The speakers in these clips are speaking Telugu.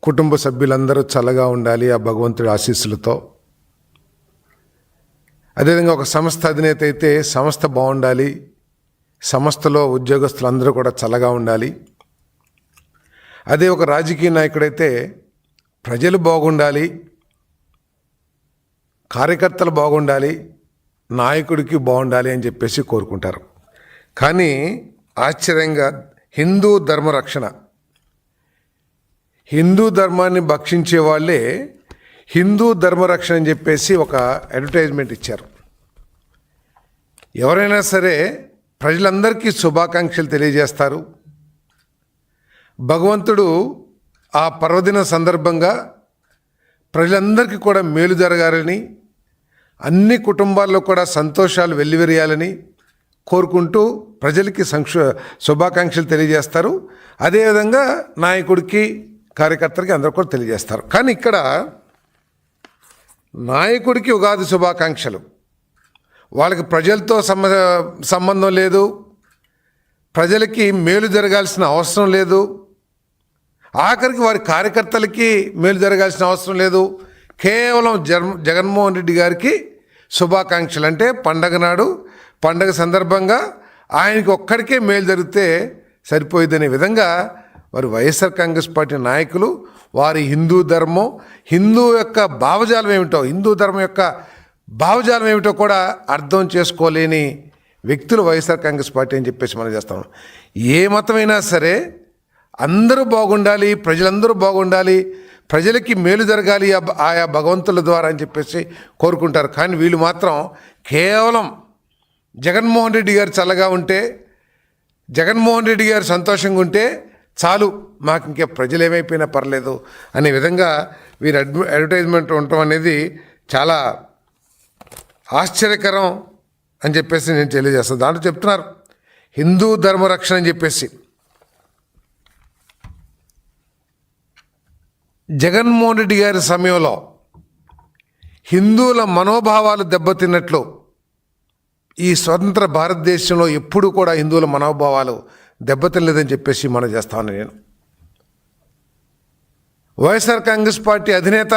కుటుంబ సభ్యులందరూ చల్లగా ఉండాలి ఆ భగవంతుడి ఆశీస్సులతో. అదేవిధంగా ఒక సంస్థ అధినేత అయితే సంస్థ బాగుండాలి, సంస్థలో ఉద్యోగస్తులందరూ కూడా చల్లగా ఉండాలి. అదే ఒక రాజకీయ నాయకుడైతే ప్రజలు బాగుండాలి, కార్యకర్తలు బాగుండాలి, నాయకుడికి బాగుండాలి అని చెప్పేసి కోరుకుంటారు. కానీ ఆశ్చర్యంగా హిందూ ధర్మరక్షణ, హిందూ ధర్మాన్ని భక్షించే వాళ్ళే హిందూ ధర్మరక్షణ అని చెప్పేసి ఒక అడ్వర్టైజ్మెంట్ ఇచ్చారు. ఎవరైనా సరే ప్రజలందరికీ శుభాకాంక్షలు తెలియజేస్తారు. భగవంతుడు ఆ పర్వదిన సందర్భంగా ప్రజలందరికీ కూడా మేలు జరగాలని, అన్ని కుటుంబాల్లో కూడా సంతోషాలు వెల్లివిరియాలని కోరుకుంటూ ప్రజలకి శుభాకాంక్షలు తెలియజేస్తారు. అదేవిధంగా నాయకుడికి, కార్యకర్తలకి అందరూ కూడా తెలియజేస్తారు. కానీ ఇక్కడ నాయకుడికి ఉగాది శుభాకాంక్షలు, వాళ్ళకి ప్రజలతో సంబంధం లేదు, ప్రజలకి మేలు జరగాల్సిన అవసరం లేదు, ఆఖరికి వారి కార్యకర్తలకి మేలు జరగాల్సిన అవసరం లేదు. కేవలం జగన్మోహన్ రెడ్డి గారికి శుభాకాంక్షలు. అంటే పండగ నాడు, పండగ సందర్భంగా ఆయనకి ఒక్కడికే మేలు జరిగితే సరిపోయేదనే విధంగా వారు వైఎస్ఆర్ కాంగ్రెస్ పార్టీ నాయకులు వారి హిందూ ధర్మం, హిందూ యొక్క భావజాలం ఏమిటో, హిందూ ధర్మం యొక్క భావజాలం ఏమిటో కూడా అర్థం చేసుకోలేని వ్యక్తులు వైఎస్ఆర్ కాంగ్రెస్ పార్టీ అని చెప్పేసి మనం చేస్తాం. ఏ మతమైనా సరే అందరూ బాగుండాలి, ప్రజలందరూ బాగుండాలి, ప్రజలకి మేలు జరగాలి ఆయా భగవంతుల ద్వారా అని చెప్పేసి కోరుకుంటారు. కానీ వీళ్ళు మాత్రం కేవలం జగన్మోహన్ రెడ్డి గారు చల్లగా ఉంటే, జగన్మోహన్ రెడ్డి గారు సంతోషంగా ఉంటే చాలు, మాకు ఇంకే ప్రజలు ఏమైపోయినా పర్లేదు అనే విధంగా వీరి అడ్వర్టైజ్మెంట్ ఉండటం అనేది చాలా ఆశ్చర్యకరం అని చెప్పేసి నేను తెలియజేస్తాను. దాంట్లో చెప్తున్నారు హిందూ ధర్మరక్షణ అని చెప్పేసి. జగన్మోహన్ రెడ్డి గారి సమయంలో హిందువుల మనోభావాలు దెబ్బతిన్నట్లు ఈ స్వతంత్ర భారతదేశంలో ఎప్పుడూ కూడా హిందువుల మనోభావాలు దెబ్బతినలేదని చెప్పేసి మనం చేస్తాను. నేను వైఎస్ఆర్ కాంగ్రెస్ పార్టీ అధినేత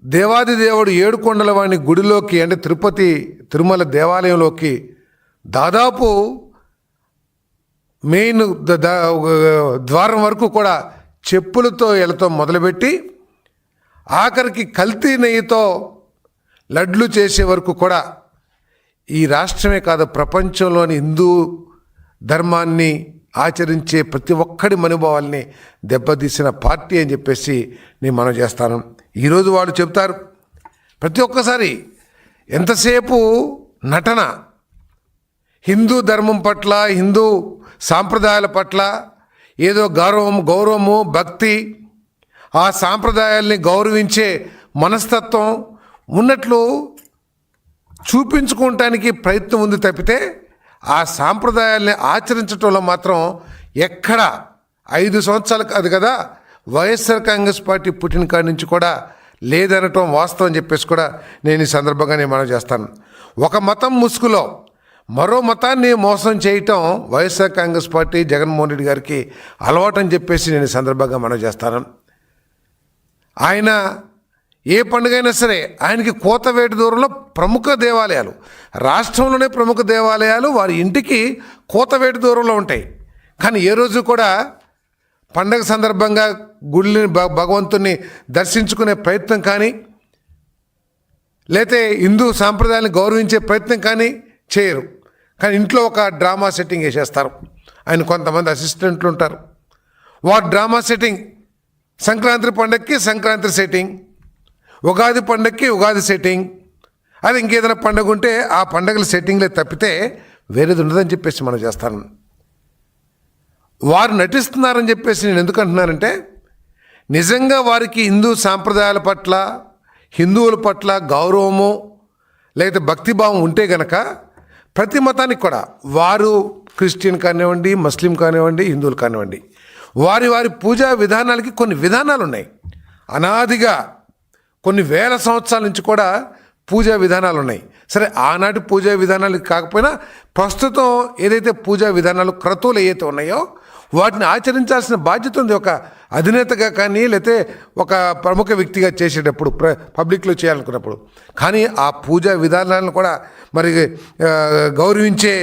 దేవాది దేవుడు ఏడుకొండల వాణి గుడిలోకి, అంటే తిరుపతి తిరుమల దేవాలయంలోకి దాదాపు మెయిన్ ద్వారం వరకు కూడా చెప్పులతో ఎలతో మొదలుపెట్టి ఆఖరికి కల్తీ నెయ్యితో లడ్లు చేసే వరకు కూడా ఈ రాష్ట్రమే కాదు ప్రపంచంలోని హిందూ ధర్మాన్ని ఆచరించే ప్రతి ఒక్కడి మనోభావాల్ని దెబ్బతీసిన పార్టీ అని చెప్పేసి నేను మనం చేస్తాను. ఈరోజు వాళ్ళు చెప్తారు ప్రతి ఒక్కసారి ఎంతసేపు నటన, హిందూ ధర్మం పట్ల, హిందూ సాంప్రదాయాల పట్ల ఏదో గౌరవము, భక్తి, ఆ సాంప్రదాయాల్ని గౌరవించే మనస్తత్వం ఉన్నట్లు చూపించుకోవటానికి ప్రయత్నం ఉంది తప్పితే ఆ సాంప్రదాయాల్ని ఆచరించడంలో మాత్రం ఎక్కడ 5 సంవత్సరాలు కాదు కదా, వైఎస్ఆర్ కాంగ్రెస్ పార్టీ పుట్టిన కాడి నుంచి కూడా లేదనటం వాస్తవం అని చెప్పేసి కూడా నేను ఈ సందర్భంగా నేను మనం చేస్తాను. ఒక మతం ముసుగులో మరో మతాన్ని మోసం చేయటం వైఎస్ఆర్ కాంగ్రెస్ పార్టీ జగన్మోహన్ రెడ్డి గారికి అలవాటు అని చెప్పేసి నేను ఈ సందర్భంగా మనం చేస్తాను. ఆయన ఏ పండుగ అయినా సరే ఆయనకి కోతవేటు దూరంలో ప్రముఖ దేవాలయాలు, రాష్ట్రంలోనే ప్రముఖ దేవాలయాలు వారి ఇంటికి కోతవేటు దూరంలో ఉంటాయి. కానీ ఏ రోజు కూడా పండగ సందర్భంగా గుడిని, భగవంతుని దర్శించుకునే ప్రయత్నం కానీ, లేతే హిందూ సాంప్రదాయాన్ని గౌరవించే ప్రయత్నం కానీ చేయరు. కానీ ఇంట్లో ఒక డ్రామా సెట్టింగ్ వేసేస్తారు. ఆయన కొంతమంది అసిస్టెంట్లు ఉంటారు, వారు డ్రామా సెట్టింగ్, సంక్రాంతి పండగకి సంక్రాంతి సెట్టింగ్, ఉగాది పండగకి ఉగాది సెట్టింగ్, అది ఇంకేదైనా పండుగ ఉంటే ఆ పండుగల సెట్టింగ్లే తప్పితే వేరేది ఉండదని చెప్పేసి మనం చేస్తాను. వారు నటిస్తున్నారని చెప్పేసి నేను ఎందుకు అంటున్నానంటే, నిజంగా వారికి హిందూ సాంప్రదాయాల పట్ల, హిందువుల పట్ల గౌరవము లేకపోతే భక్తిభావం ఉంటే గనక ప్రతి మతానికి కూడా, వారు క్రిస్టియన్ కానివ్వండి, ముస్లిం కానివ్వండి, హిందువులు కానివ్వండి, వారి వారి పూజా విధానాలకి కొన్ని విధానాలు ఉన్నాయి. అనాదిగా కొన్ని వేల సంవత్సరాల నుంచి కూడా పూజా విధానాలు ఉన్నాయి. సరే, ఆనాటి పూజా విధానాలు కాకపోయినా ప్రస్తుతం ఏదైతే పూజా విధానాలు, క్రతువులు ఏవైతే ఉన్నాయో వాటిని ఆచరించాల్సిన బాధ్యత ఉంది ఒక అధినేతగా కానీ, లేకపోతే ఒక ప్రముఖ వ్యక్తిగా చేసేటప్పుడు, పబ్లిక్లో చేయాలనుకున్నప్పుడు. కానీ ఆ పూజా విధానాలను కూడా మరి గౌరవించే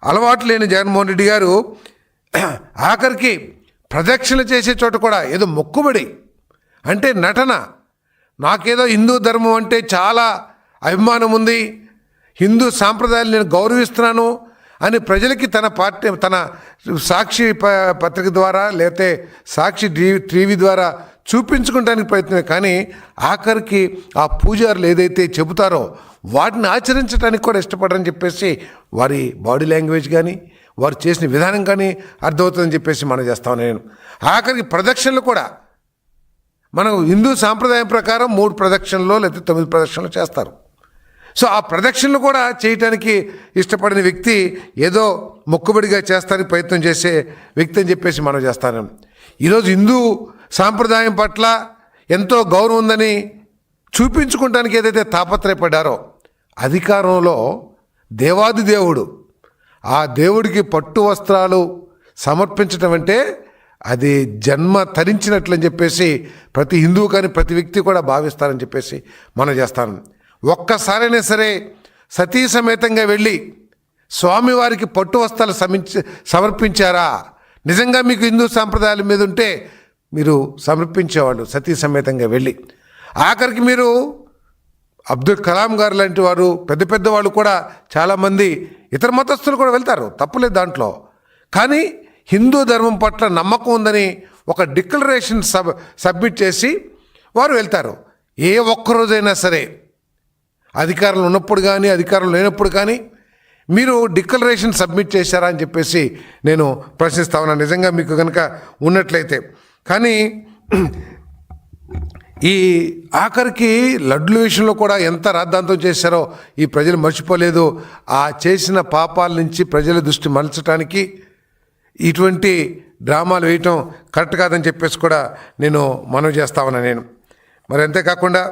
అలవాటు లేని జగన్మోహన్ రెడ్డి గారు ఆఖరికి ప్రదక్షిణ చేసే చోట కూడా ఏదో మొక్కుబడి అంటే నటన, నాకేదో హిందూ ధర్మం అంటే చాలా అభిమానం ఉంది, హిందూ సాంప్రదాయాలు నేను గౌరవిస్తున్నాను అని ప్రజలకి తన పార్టీ, తన సాక్షి పత్రిక ద్వారా లేకపోతే సాక్షి టీవీ ద్వారా చూపించుకోవడానికి ప్రయత్నమే. కానీ ఆఖరికి ఆ పూజారులు ఏదైతే చెబుతారో వాటిని ఆచరించడానికి కూడా ఇష్టపడరని చెప్పేసి వారి బాడీ లాంగ్వేజ్ కానీ వారు చేసిన విధానం కానీ అర్థమవుతుందని చెప్పేసి మనం చేస్తామని నేను. ఆఖరికి ప్రదక్షిణలు కూడా మనం హిందూ సాంప్రదాయం ప్రకారం 3 ప్రదక్షిణలో లేకపోతే 9 ప్రదక్షిణలు చేస్తారు. సో ఆ ప్రదక్షిణలు కూడా చేయటానికి ఇష్టపడిన వ్యక్తి ఏదో మొక్కుబడిగా చేస్తానికి ప్రయత్నం చేసే వ్యక్తి అని చెప్పేసి మనం చేస్తాను. ఈరోజు హిందూ సాంప్రదాయం పట్ల ఎంతో గౌరవం ఉందని చూపించుకోవడానికి ఏదైతే తాపత్రయపడ్డారో, అధికారంలో దేవాది దేవుడు, ఆ దేవుడికి పట్టు వస్త్రాలు సమర్పించటం అంటే అది జన్మ తరించినట్లని చెప్పేసి ప్రతి హిందువు కానీ ప్రతి వ్యక్తి కూడా భావిస్తారని చెప్పేసి మనం చేస్తాను. ఒక్కసారైనా సరే సతీ సమేతంగా వెళ్ళి స్వామివారికి పట్టు వస్త్రాలు సమర్పించారా? నిజంగా మీకు హిందూ సాంప్రదాయాల మీద ఉంటే మీరు సమర్పించేవాళ్ళు సతీ సమేతంగా వెళ్ళి. ఆఖరికి మీరు అబ్దుల్ కలాం గారు లాంటి వారు, పెద్ద పెద్ద వాళ్ళు కూడా చాలామంది ఇతర మతస్థులు కూడా వెళ్తారు, తప్పులేదు దాంట్లో. కానీ హిందూ ధర్మం పట్ల నమ్మకం ఉందని ఒక డిక్లరేషన్ సబ్మిట్ చేసి వారు వెళ్తారు. ఏ ఒక్కరోజైనా సరే అధికారంలో ఉన్నప్పుడు కానీ అధికారం లేనప్పుడు కానీ మీరు డిక్లరేషన్ సబ్మిట్ చేశారా అని చెప్పేసి నేను ప్రశ్నిస్తా ఉన్నాను, నిజంగా మీకు కనుక ఉన్నట్లయితే. కానీ ఈ ఆఖరికి లడ్ల విషయంలో కూడా ఎంత రాద్ధాంతం చేశారో ఈ ప్రజలు మర్చిపోలేదు. ఆ చేసిన పాపాల నుంచి ప్రజల దృష్టి మరల్చడానికి ఇటువంటి డ్రామాలు వేయటం కరెక్ట్ కాదని చెప్పేసి కూడా నేను మనవి చేస్తా ఉన్నా నేను. మరి అంతేకాకుండా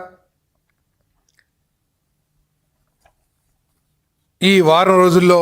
ఈ వారం రోజుల్లో